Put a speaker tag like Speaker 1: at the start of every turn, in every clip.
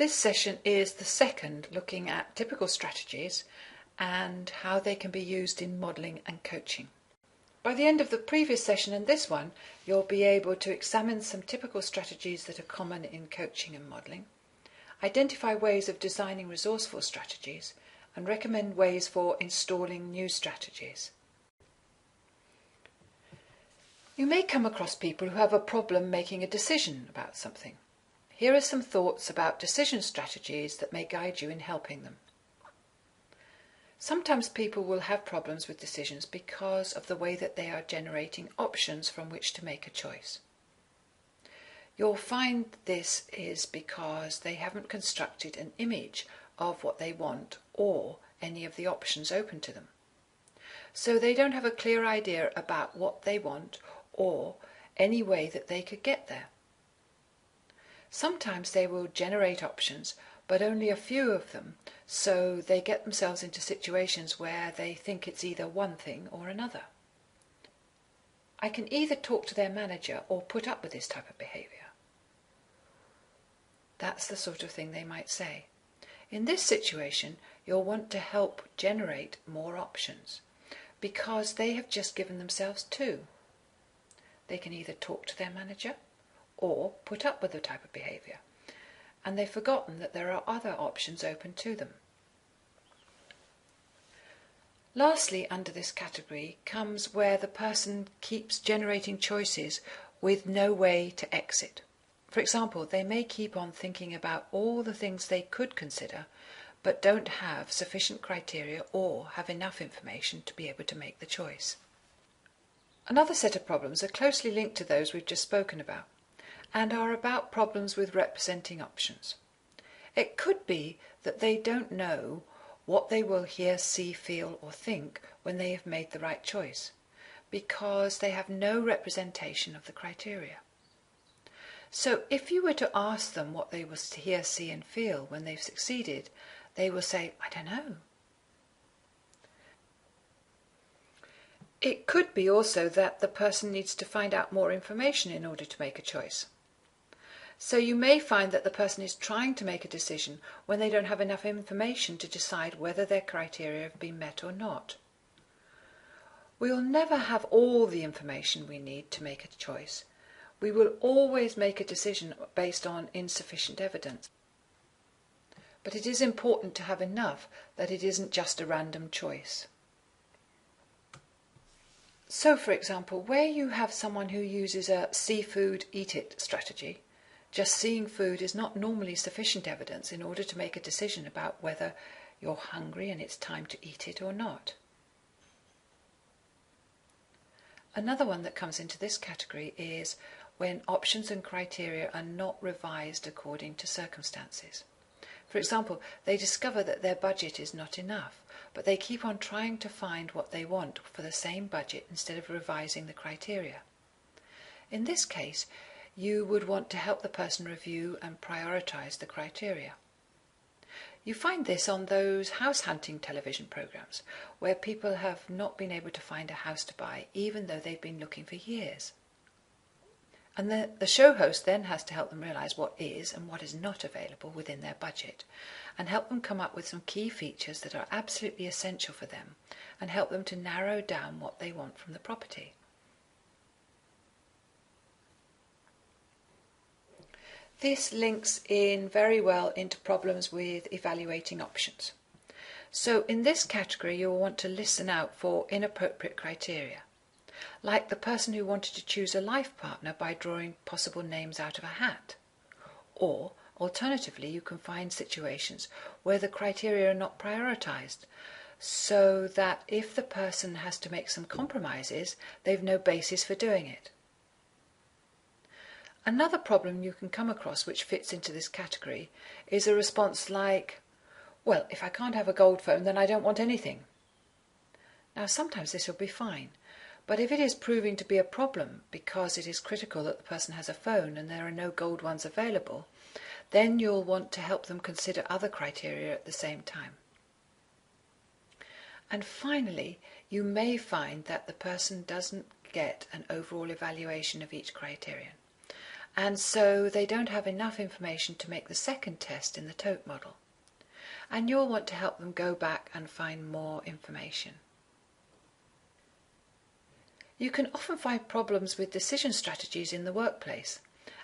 Speaker 1: This session is the second looking at typical strategies and how they can be used in modelling and coaching. By the end of the previous session and this one, you'll be able to examine some typical strategies that are common in coaching and modelling, identify ways of designing resourceful strategies, and recommend ways for installing new strategies. You may come across people who have a problem making a decision about something. Here are some thoughts about decision strategies that may guide you in helping them. Sometimes people will have problems with decisions because of the way that they are generating options from which to make a choice. You'll find this is because they haven't constructed an image of what they want or any of the options open to them. So they don't have a clear idea about what they want or any way that they could get there. Sometimes they will generate options, but only a few of them, so they get themselves into situations where they think it's either one thing or another. I can either talk to their manager or put up with this type of behaviour. That's the sort of thing they might say. In this situation, you'll want to help generate more options, because they have just given themselves two. They can either talk to their manager or put up with the type of behaviour, and they've forgotten that there are other options open to them. Lastly, under this category comes where the person keeps generating choices with no way to exit. For example, they may keep on thinking about all the things they could consider, but don't have sufficient criteria or have enough information to be able to make the choice. Another set of problems are closely linked to those we've just spoken about, and are about problems with representing options. It could be that they don't know what they will hear, see, feel or think when they have made the right choice, because they have no representation of the criteria. So if you were to ask them what they will hear, see and feel when they've succeeded, they will say, I don't know. It could be also that the person needs to find out more information in order to make a choice. So you may find that the person is trying to make a decision when they don't have enough information to decide whether their criteria have been met or not. We will never have all the information we need to make a choice. We will always make a decision based on insufficient evidence. But it is important to have enough that it isn't just a random choice. So, for example, where you have someone who uses a see food, eat it strategy, just seeing food is not normally sufficient evidence in order to make a decision about whether you're hungry and it's time to eat it or not. Another one that comes into this category is when options and criteria are not revised according to circumstances. For example, they discover that their budget is not enough, but they keep on trying to find what they want for the same budget instead of revising the criteria. In this case, you would want to help the person review and prioritise the criteria. You find this on those house hunting television programmes, where people have not been able to find a house to buy, even though they've been looking for years. And the show host then has to help them realise what is and what is not available within their budget, and help them come up with some key features that are absolutely essential for them, and help them to narrow down what they want from the property. This links in very well into problems with evaluating options. So in this category you will want to listen out for inappropriate criteria, like the person who wanted to choose a life partner by drawing possible names out of a hat. Or, alternatively, you can find situations where the criteria are not prioritised, so that if the person has to make some compromises, they've no basis for doing it. Another problem you can come across which fits into this category is a response like, well, if I can't have a gold phone, then I don't want anything. Now, sometimes this will be fine, but if it is proving to be a problem because it is critical that the person has a phone and there are no gold ones available, then you'll want to help them consider other criteria at the same time. And finally, you may find that the person doesn't get an overall evaluation of each criterion. and so they don't have enough information to make the second test in the TOTE model. And you'll want to help them go back and find more information. You can often find problems with decision strategies in the workplace,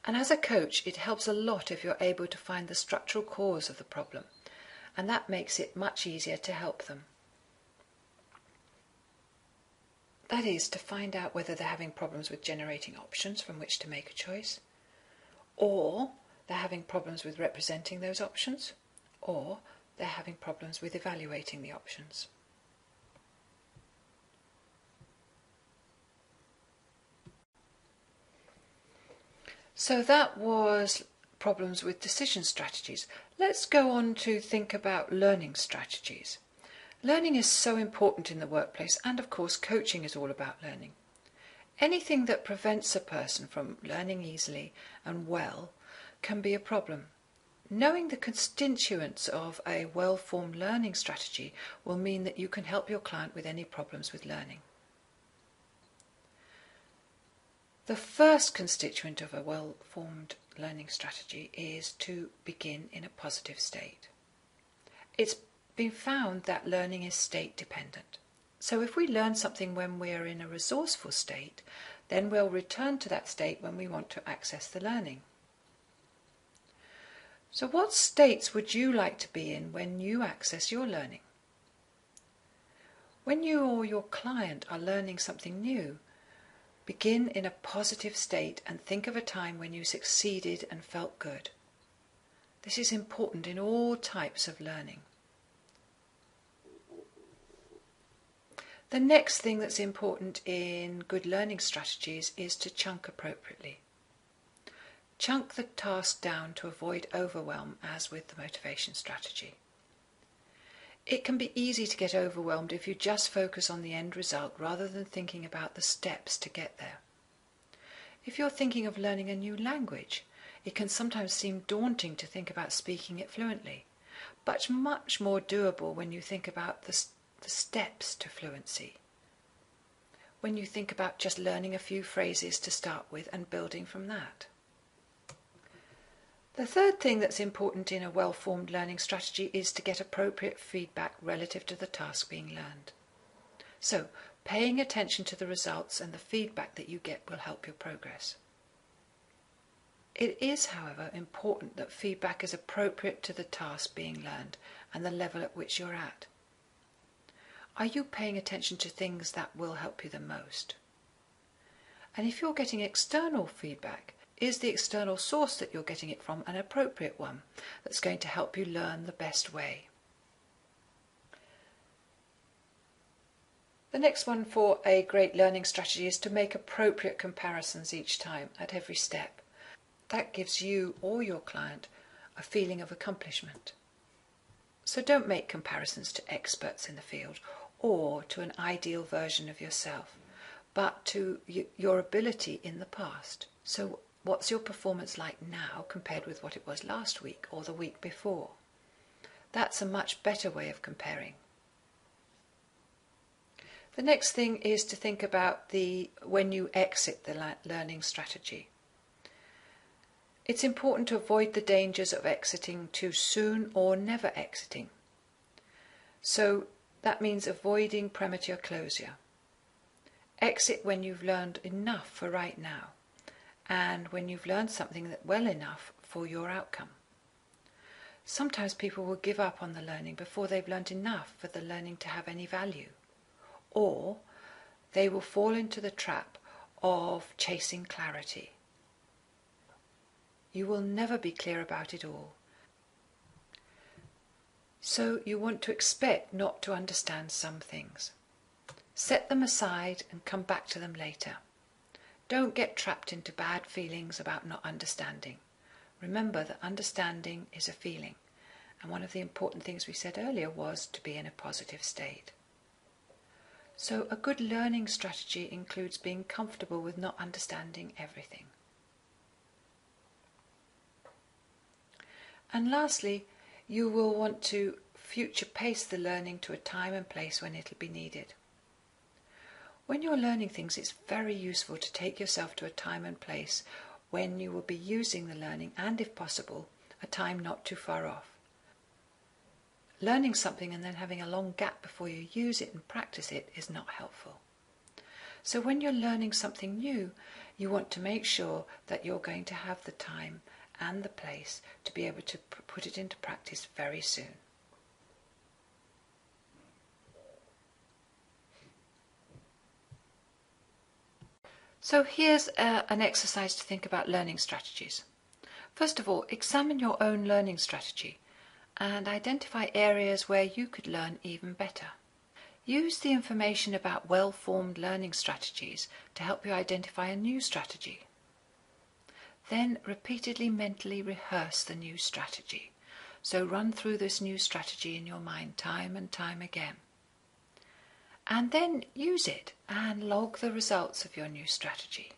Speaker 1: and as a coach it helps a lot if you're able to find the structural cause of the problem, and that makes it much easier to help them. That is, to find out whether they're having problems with generating options from which to make a choice, or they're having problems with representing those options, or they're having problems with evaluating the options. So that was problems with decision strategies. Let's go on to think about learning strategies. Learning is so important in the workplace, and of course coaching is all about learning. Anything that prevents a person from learning easily and well can be a problem. Knowing the constituents of a well-formed learning strategy will mean that you can help your client with any problems with learning. The first constituent of a well-formed learning strategy is to begin in a positive state. It's been found that learning is state dependent. So if we learn something when we're in a resourceful state, then we'll return to that state when we want to access the learning. So what states would you like to be in when you access your learning? When you or your client are learning something new, begin in a positive state and think of a time when you succeeded and felt good. This is important in all types of learning. The next thing that's important in good learning strategies is to chunk appropriately. Chunk the task down to avoid overwhelm, as with the motivation strategy. It can be easy to get overwhelmed if you just focus on the end result rather than thinking about the steps to get there. If you're thinking of learning a new language, it can sometimes seem daunting to think about speaking it fluently, but much more doable when you think about the steps to fluency. When you think about just learning a few phrases to start with and building from that. The third thing that's important in a well-formed learning strategy is to get appropriate feedback relative to the task being learned. So, paying attention to the results and the feedback that you get will help your progress. It is, however, important that feedback is appropriate to the task being learned and the level at which you're at. Are you paying attention to things that will help you the most? And if you're getting external feedback, is the external source that you're getting it from an appropriate one that's going to help you learn the best way? The next one for a great learning strategy is to make appropriate comparisons each time at every step. That gives you or your client a feeling of accomplishment. So don't make comparisons to experts in the field or to an ideal version of yourself, but to your ability in the past. So what's your performance like now compared with what it was last week or the week before? That's a much better way of comparing. The next thing is to think about when you exit the learning strategy. It's important to avoid the dangers of exiting too soon or never exiting. So that means avoiding premature closure. Exit when you've learned enough for right now, and when you've learned something that well enough for your outcome. Sometimes people will give up on the learning before they've learned enough for the learning to have any value, or they will fall into the trap of chasing clarity. You will never be clear about it all. So you want to expect not to understand some things. Set them aside and come back to them later. Don't get trapped into bad feelings about not understanding. Remember that understanding is a feeling, and one of the important things we said earlier was to be in a positive state. So a good learning strategy includes being comfortable with not understanding everything. And lastly, you will want to future pace the learning to a time and place when it'll be needed. When you're learning things, it's very useful to take yourself to a time and place when you will be using the learning and, if possible, a time not too far off. Learning something and then having a long gap before you use it and practice it is not helpful. So when you're learning something new, you want to make sure that you're going to have the time and the place to be able to put it into practice very soon. So here's an exercise to think about learning strategies. First of all, examine your own learning strategy and identify areas where you could learn even better. Use the information about well-formed learning strategies to help you identify a new strategy. Then repeatedly mentally rehearse the new strategy. So run through this new strategy in your mind time and time again. And then use it and log the results of your new strategy.